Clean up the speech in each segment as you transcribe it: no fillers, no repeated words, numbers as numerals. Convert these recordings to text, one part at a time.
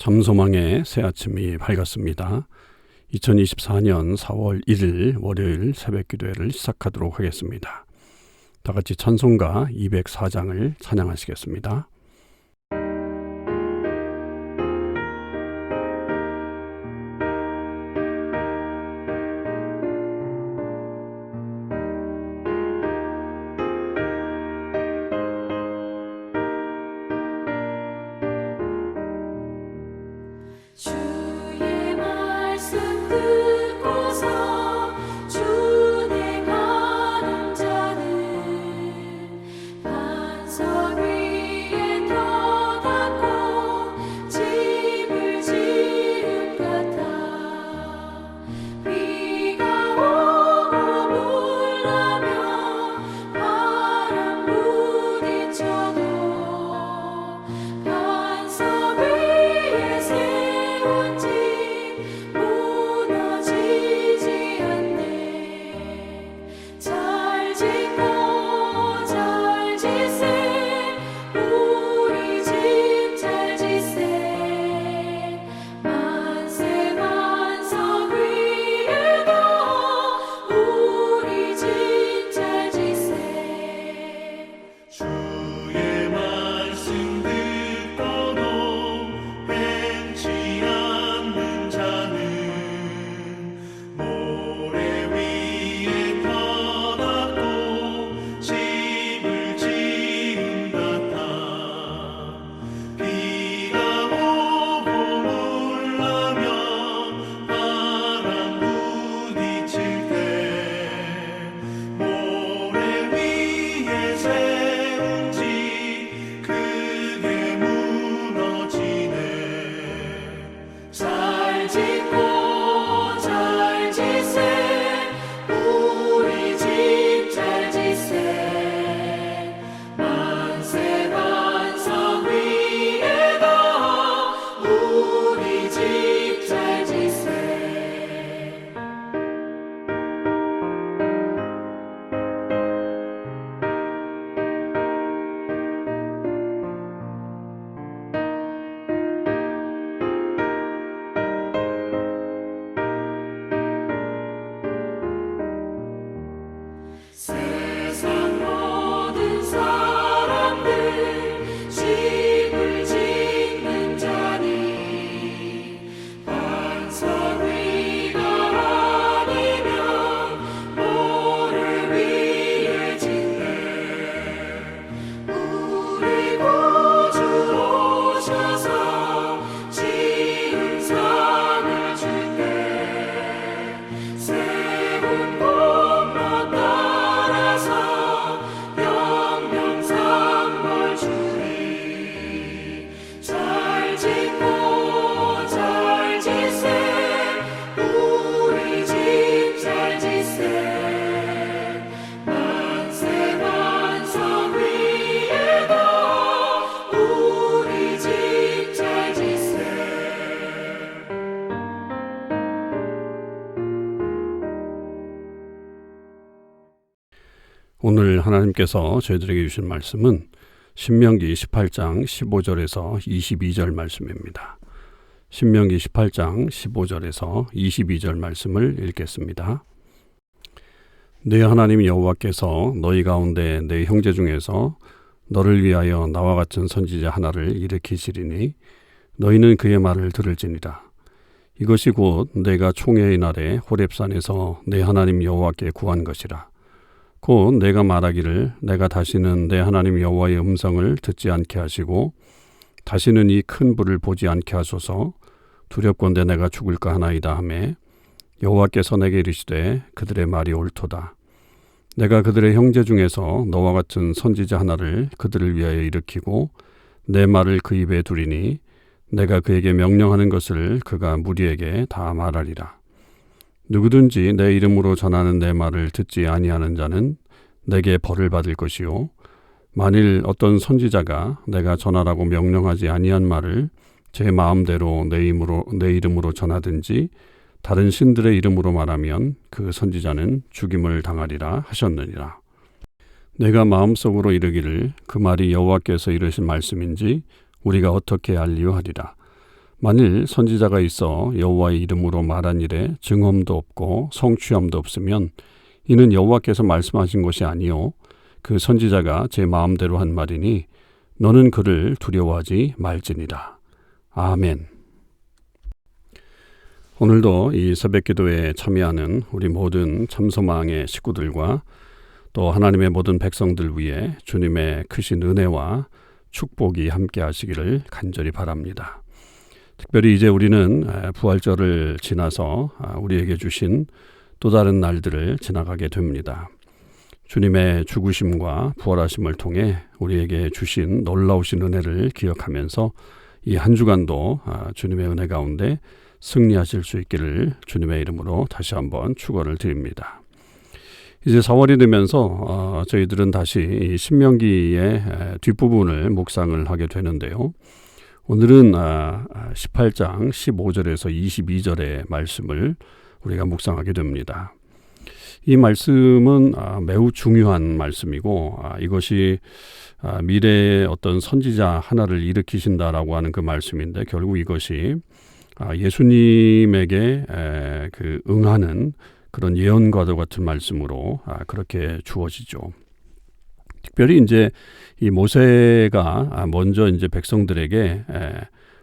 잠소망의 새 아침이 밝았습니다. 2024년 4월 1일 월요일 새벽 기도회를 시작하도록 하겠습니다. 다 같이 찬송가 204장을 찬양하시겠습니다. 주의 말씀 듣고서 준행하는 자는 반석 위에 터닫고 집을 지은 같아. 비가 오고 물나며 바람 부딪혀도 반석 위에 세운 집 무너지지 않네. 잘 짓고 잘 지세 우리 집 잘 지세. 만세 반석 위에도 우리 집 잘 지세. 주의 말씀 듣고도 벤치 않는 자는 모래 위에 터닫고 집을 지은 같아. 비가 오고 물나며 바람 부딪힐 때 모래 위에 세운 집 크게 무너지네. 잘 짓고 잘 지세 우리 집 잘 지세. 만세 반석 위에도 우리 집 잘 지세. 세상 모든 사람들 집을 짓는 자니 반석 위가 아니면 모래 위에 짓네. 우리 구주 오셔서 지은 상을 줄게. 세운 공로 따라서 영영상벌 주리. 잘 짓고 잘 지세 우리 집 잘 지세. 만세 반석 위에도 우리 집 잘 지세. 오늘 하나님께서 저희들에게 주신 말씀은 신명기 18장 15절에서 22절 말씀입니다. 신명기 18장 15절에서 22절 말씀을 읽겠습니다. 네 하나님 여호와께서 너희 가운데 내 형제 중에서 너를 위하여 나와 같은 선지자 하나를 일으키시리니 너희는 그의 말을 들을지니라. 이것이 곧 내가 총회의 날에 호렙산에서 내 하나님 여호와께 구한 것이라. 곧 내가 말하기를 내가 다시는 내 하나님 여호와의 음성을 듣지 않게 하시고 다시는 이 큰 불을 보지 않게 하소서. 두렵건대 내가 죽을까 하나이다 하매 여호와께서 내게 이르시되 그들의 말이 옳도다. 내가 그들의 형제 중에서 너와 같은 선지자 하나를 그들을 위하여 일으키고 내 말을 그 입에 두리니 내가 그에게 명령하는 것을 그가 무리에게 다 말하리라. 누구든지 내 이름으로 전하는 내 말을 듣지 아니하는 자는 내게 벌을 받을 것이요. 만일 어떤 선지자가 내가 전하라고 명령하지 아니한 말을 제 마음대로 내 이름으로 전하든지 다른 신들의 이름으로 말하면 그 선지자는 죽임을 당하리라 하셨느니라. 내가 마음속으로 이르기를 그 말이 여호와께서 이르신 말씀인지 우리가 어떻게 알리요 하리라. 만일 선지자가 있어 여호와의 이름으로 말한 일에 증언도 없고 성취함도 없으면 이는 여호와께서 말씀하신 것이 아니요 그 선지자가 제 마음대로 한 말이니 너는 그를 두려워하지 말지니라. 아멘. 오늘도 이 새벽기도에 참여하는 우리 모든 참소망의 식구들과 또 하나님의 모든 백성들 위해 주님의 크신 은혜와 축복이 함께 하시기를 간절히 바랍니다. 특별히 이제 우리는 부활절을 지나서 우리에게 주신 또 다른 날들을 지나가게 됩니다. 주님의 죽으심과 부활하심을 통해 우리에게 주신 놀라우신 은혜를 기억하면서 이 한 주간도 주님의 은혜 가운데 승리하실 수 있기를 주님의 이름으로 다시 한번 축원을 드립니다. 이제 4월이 되면서 저희들은 다시 이 신명기의 뒷부분을 묵상을 하게 되는데요. 오늘은 18장 15절에서 22절의 말씀을 우리가 묵상하게 됩니다. 이 말씀은 매우 중요한 말씀이고 이것이 미래의 어떤 선지자 하나를 일으키신다라고 하는 그 말씀인데 결국 이것이 예수님에게 그 응하는 그런 예언과도 같은 말씀으로 그렇게 주어지죠. 특별히 이제 이 모세가 먼저 이제 백성들에게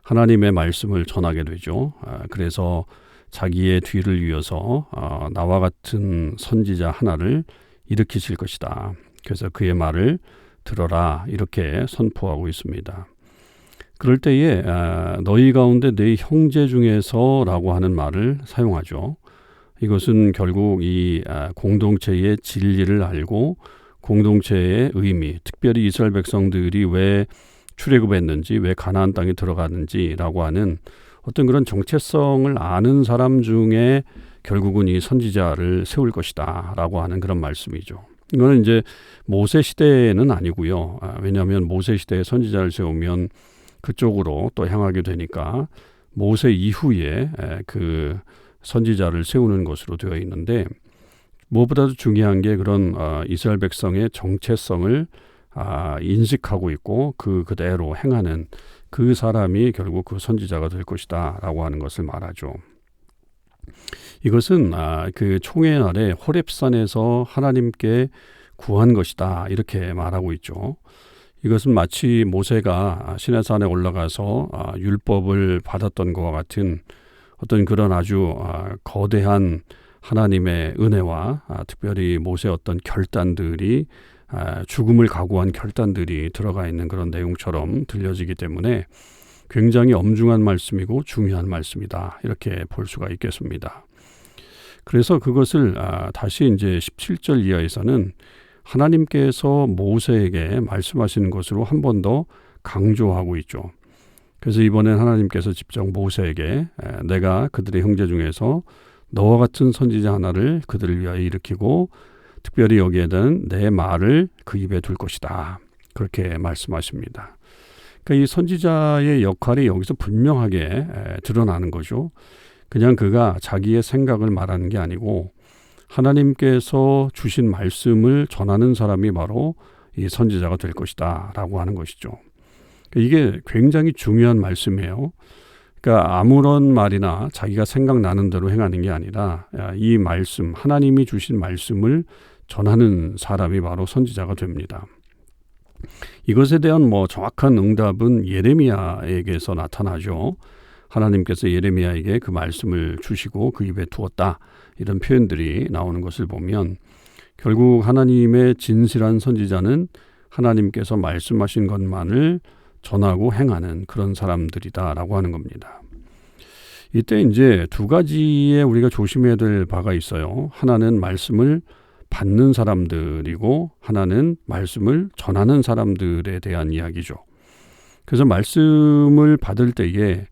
하나님의 말씀을 전하게 되죠. 그래서 자기의 뒤를 이어서 나와 같은 선지자 하나를 일으키실 것이다. 그래서 그의 말을 들어라 이렇게 선포하고 있습니다. 그럴 때에 너희 가운데 네 형제 중에서라고 하는 말을 사용하죠. 이것은 결국 이 공동체의 진리를 알고 공동체의 의미, 특별히 이스라엘 백성들이 왜 출애굽했는지, 왜 가나안 땅에 들어가는지라고 하는 어떤 그런 정체성을 아는 사람 중에 결국은 이 선지자를 세울 것이다라고 하는 그런 말씀이죠. 이거는 이제 모세 시대는 아니고요. 왜냐하면 모세 시대에 선지자를 세우면 그쪽으로 또 향하게 되니까 모세 이후에 그 선지자를 세우는 것으로 되어 있는데 무엇보다도 중요한 게 그런 이스라엘 백성의 정체성을 인식하고 있고 그대로 행하는 그 사람이 결국 그 선지자가 될 것이다 라고 하는 것을 말하죠. 이것은 그 총회 날에 호렙산에서 하나님께 구한 것이다 이렇게 말하고 있죠. 이것은 마치 모세가 시내산에 올라가서 율법을 받았던 것과 같은 어떤 그런 아주 거대한 하나님의 은혜와 특별히 모세의 어떤 결단들이 죽음을 각오한 결단들이 들어가 있는 그런 내용처럼 들려지기 때문에 굉장히 엄중한 말씀이고 중요한 말씀이다 이렇게 볼 수가 있겠습니다. 그래서 그것을 다시 이제 17절 이하에서는 하나님께서 모세에게 말씀하시는 것으로 한 번 더 강조하고 있죠. 그래서 이번엔 하나님께서 직접 모세에게 내가 그들의 형제 중에서 너와 같은 선지자 하나를 그들을 위하여 일으키고 특별히 여기에는 내 말을 그 입에 둘 것이다. 그렇게 말씀하십니다. 그러니까 이 선지자의 역할이 여기서 분명하게 드러나는 거죠. 그냥 그가 자기의 생각을 말하는 게 아니고 하나님께서 주신 말씀을 전하는 사람이 바로 이 선지자가 될 것이다 라고 하는 것이죠. 이게 굉장히 중요한 말씀이에요. 그러니까 아무런 말이나 자기가 생각나는 대로 행하는 게 아니라 이 말씀, 하나님이 주신 말씀을 전하는 사람이 바로 선지자가 됩니다. 이것에 대한 정확한 응답은 예레미야에게서 나타나죠. 하나님께서 예레미야에게 그 말씀을 주시고 그 입에 두었다. 이런 표현들이 나오는 것을 보면 결국 하나님의 진실한 선지자는 하나님께서 말씀하신 것만을 전하고 행하는 그런 사람들이다라고 하는 겁니다. 이때 이제 두 가지의 우리가 조심해야 될 바가 있어요. 하나는 말씀을 받는 사람들이고 하나는 말씀을 전하는 사람들에 대한 이야기죠. 그래서 말씀을 받을 때에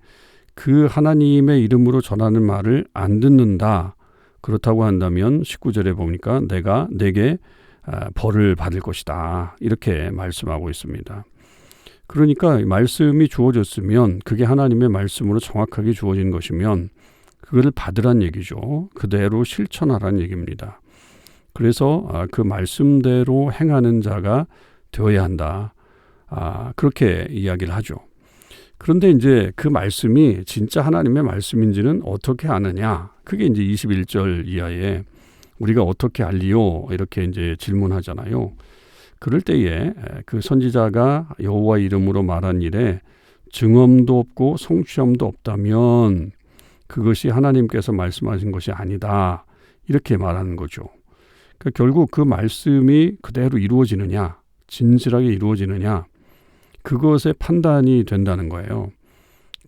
그 하나님의 이름으로 전하는 말을 안 듣는다. 그렇다고 한다면 19절에 보니까 내가 내게 벌을 받을 것이다. 이렇게 말씀하고 있습니다. 그러니까 말씀이 주어졌으면 그게 하나님의 말씀으로 정확하게 주어진 것이면 그거를 받으란 얘기죠. 그대로 실천하란 얘기입니다. 그래서 그 말씀대로 행하는 자가 되어야 한다. 그렇게 이야기를 하죠. 그런데 이제 그 말씀이 진짜 하나님의 말씀인지는 어떻게 아느냐? 그게 이제 21절 이하에 우리가 어떻게 알리요? 이렇게 이제 질문하잖아요. 그럴 때에 그 선지자가 여호와 이름으로 말한 일에 증언도 없고 성취함도 없다면 그것이 하나님께서 말씀하신 것이 아니다. 이렇게 말하는 거죠. 그러니까 결국 그 말씀이 그대로 이루어지느냐, 진실하게 이루어지느냐, 그것의 판단이 된다는 거예요.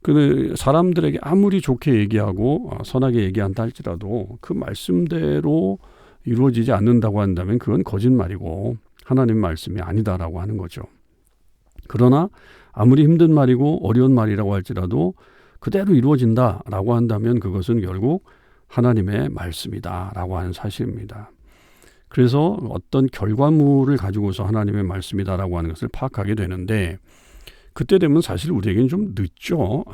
그 사람들에게 아무리 좋게 얘기하고 선하게 얘기한다 할지라도 그 말씀대로 이루어지지 않는다고 한다면 그건 거짓말이고 하나님 말씀이 아니다라고 하는 거죠. 그러나 아무리 힘든 말이고 어려운 말이라고 할지라도 그대로 이루어진다라고 한다면 그것은 결국 하나님의 말씀이다라고 하는 사실입니다. 그래서 어떤 결과물을 가지고서 하나님의 말씀이다라고 하는 것을 파악하게 되는데 그때 되면 사실 우리에게는 좀 늦죠.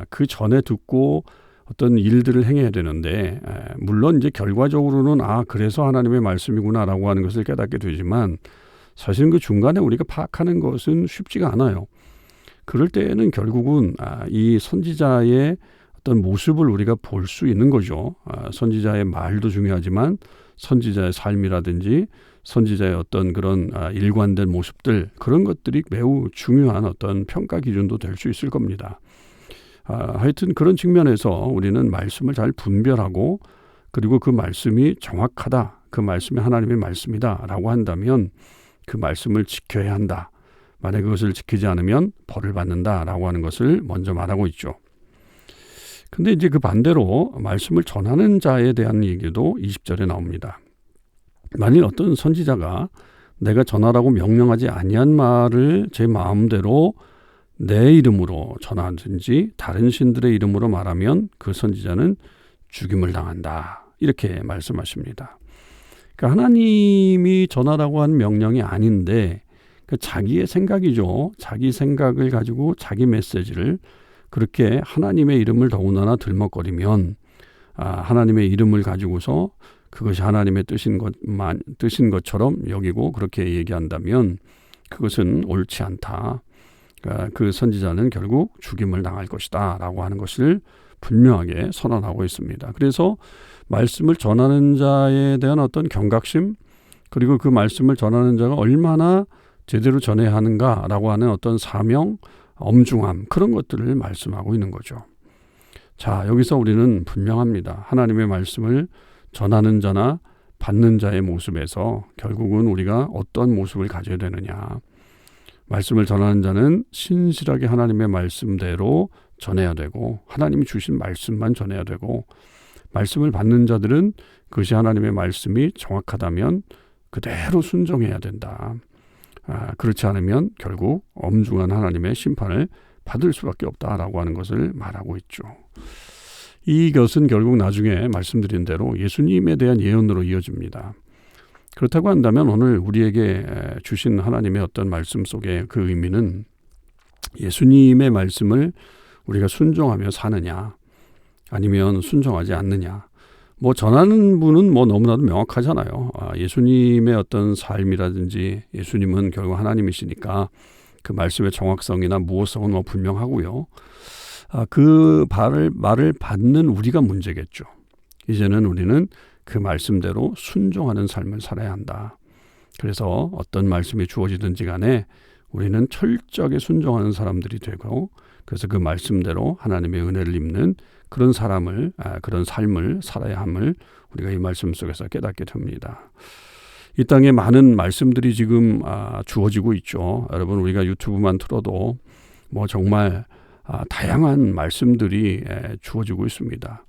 그 전에 듣고 어떤 일들을 행해야 되는데 물론 이제 결과적으로는 그래서 하나님의 말씀이구나라고 하는 것을 깨닫게 되지만 사실은 그 중간에 우리가 파악하는 것은 쉽지가 않아요. 그럴 때에는 결국은 이 선지자의 어떤 모습을 우리가 볼 수 있는 거죠. 선지자의 말도 중요하지만 선지자의 삶이라든지 선지자의 어떤 그런 일관된 모습들 그런 것들이 매우 중요한 어떤 평가 기준도 될 수 있을 겁니다. 하여튼 그런 측면에서 우리는 말씀을 잘 분별하고 그리고 그 말씀이 정확하다. 그 말씀이 하나님의 말씀이다라고 한다면 그 말씀을 지켜야 한다. 만약 그것을 지키지 않으면 벌을 받는다라고 하는 것을 먼저 말하고 있죠. 근데 이제 그 반대로 말씀을 전하는 자에 대한 얘기도 20절에 나옵니다. 만일 어떤 선지자가 내가 전하라고 명령하지 아니한 말을 제 마음대로 내 이름으로 전하든지 다른 신들의 이름으로 말하면 그 선지자는 죽임을 당한다. 이렇게 말씀하십니다. 그러니까 하나님이 전하라고 한 명령이 아닌데 자기의 생각이죠. 자기 생각을 가지고 자기 메시지를 그렇게 하나님의 이름을 더군다나 들먹거리면 하나님의 이름을 가지고서 그것이 하나님의 뜻인 것처럼 여기고 그렇게 얘기한다면 그것은 옳지 않다. 그러니까 그 선지자는 결국 죽임을 당할 것이다 라고 하는 것을 분명하게 선언하고 있습니다. 그래서 말씀을 전하는 자에 대한 어떤 경각심 그리고 그 말씀을 전하는 자가 얼마나 제대로 전해야 하는가라고 하는 어떤 사명, 엄중함 그런 것들을 말씀하고 있는 거죠. 자, 여기서 우리는 분명합니다. 하나님의 말씀을 전하는 자나 받는 자의 모습에서 결국은 우리가 어떤 모습을 가져야 되느냐. 말씀을 전하는 자는 신실하게 하나님의 말씀대로 전해야 되고 하나님이 주신 말씀만 전해야 되고 말씀을 받는 자들은 그것이 하나님의 말씀이 정확하다면 그대로 순종해야 된다. 그렇지 않으면 결국 엄중한 하나님의 심판을 받을 수밖에 없다라고 하는 것을 말하고 있죠. 이것은 결국 나중에 말씀드린 대로 예수님에 대한 예언으로 이어집니다. 그렇다고 한다면 오늘 우리에게 주신 하나님의 어떤 말씀 속에 그 의미는 예수님의 말씀을 우리가 순종하며 사느냐 아니면 순종하지 않느냐. 전하는 분은 너무나도 명확하잖아요. 예수님의 어떤 삶이라든지 예수님은 결국 하나님이시니까 그 말씀의 정확성이나 무엇성은 분명하고요. 그 말을 받는 우리가 문제겠죠. 이제는 우리는 그 말씀대로 순종하는 삶을 살아야 한다. 그래서 어떤 말씀이 주어지든지 간에 우리는 철저하게 순종하는 사람들이 되고 그래서 그 말씀대로 하나님의 은혜를 입는 그런 그런 삶을 살아야 함을 우리가 이 말씀 속에서 깨닫게 됩니다. 이 땅에 많은 말씀들이 지금 주어지고 있죠. 여러분 우리가 유튜브만 틀어도 정말 다양한 말씀들이 주어지고 있습니다.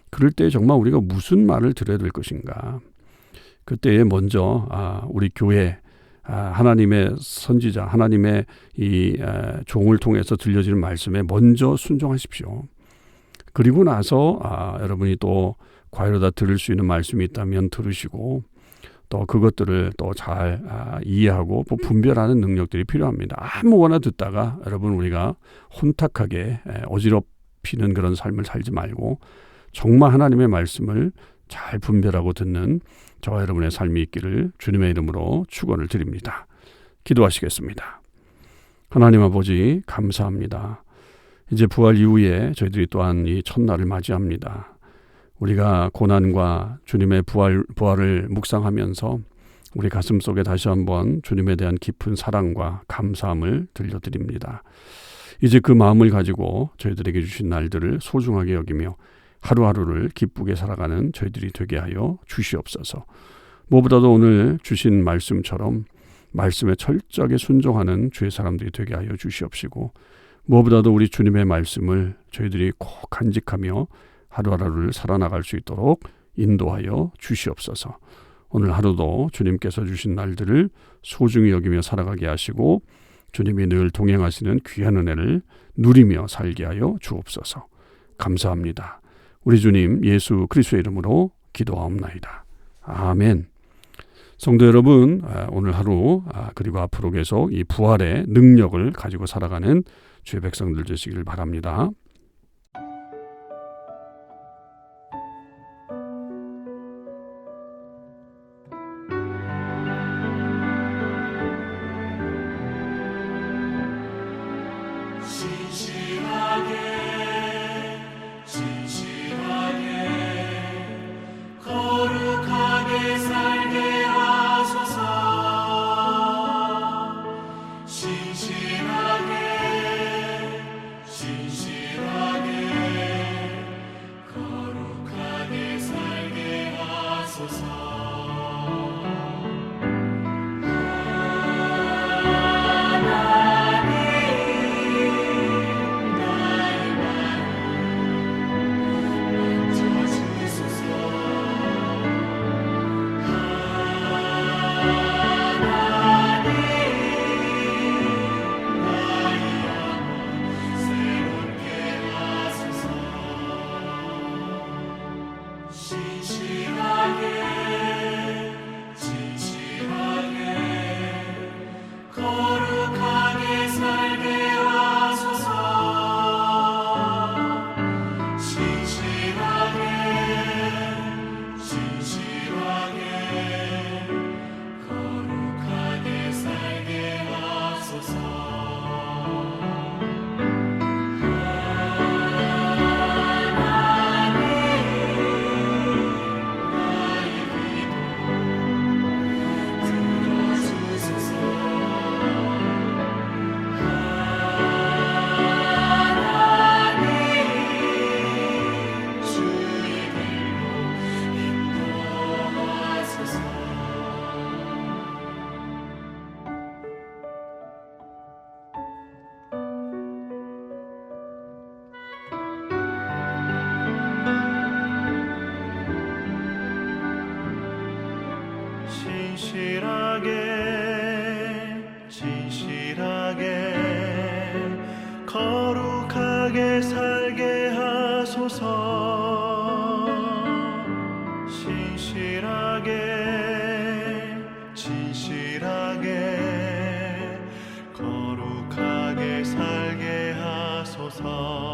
그럴 때 정말 우리가 무슨 말을 들어야 될 것인가. 그때에 먼저 우리 교회 하나님의 선지자 하나님의 이 종을 통해서 들려지는 말씀에 먼저 순종하십시오. 그리고 나서 여러분이 또 과외로다 들을 수 있는 말씀이 있다면 들으시고 또 그것들을 또 잘 이해하고 분별하는 능력들이 필요합니다. 아무거나 듣다가 여러분 우리가 혼탁하게 어지럽히는 그런 삶을 살지 말고 정말 하나님의 말씀을 잘 분별하고 듣는 저와 여러분의 삶이 있기를 주님의 이름으로 축원을 드립니다. 기도하시겠습니다. 하나님 아버지 감사합니다. 이제 부활 이후에 저희들이 또한 이 첫날을 맞이합니다. 우리가 고난과 주님의 부활을 묵상하면서 우리 가슴 속에 다시 한번 주님에 대한 깊은 사랑과 감사함을 들려드립니다. 이제 그 마음을 가지고 저희들에게 주신 날들을 소중하게 여기며 하루하루를 기쁘게 살아가는 저희들이 되게 하여 주시옵소서. 무엇보다도 오늘 주신 말씀처럼 말씀에 철저하게 순종하는 주의 사람들이 되게 하여 주시옵시고, 무엇보다도 우리 주님의 말씀을 저희들이 꼭 간직하며 하루하루를 살아나갈 수 있도록 인도하여 주시옵소서. 오늘 하루도 주님께서 주신 날들을 소중히 여기며 살아가게 하시고 주님이 늘 동행하시는 귀한 은혜를 누리며 살게 하여 주옵소서. 감사합니다. 우리 주님 예수 그리스도의 이름으로 기도하옵나이다. 아멘. 성도 여러분, 오늘 하루 그리고 앞으로 계속 이 부활의 능력을 가지고 살아가는 주의 백성들 되시기를 바랍니다. 거룩하게 살게 하소서. 거룩하게 살게 하소서. 거룩하게 살게 하소서. 진실하게 거룩하게 살게 하소서.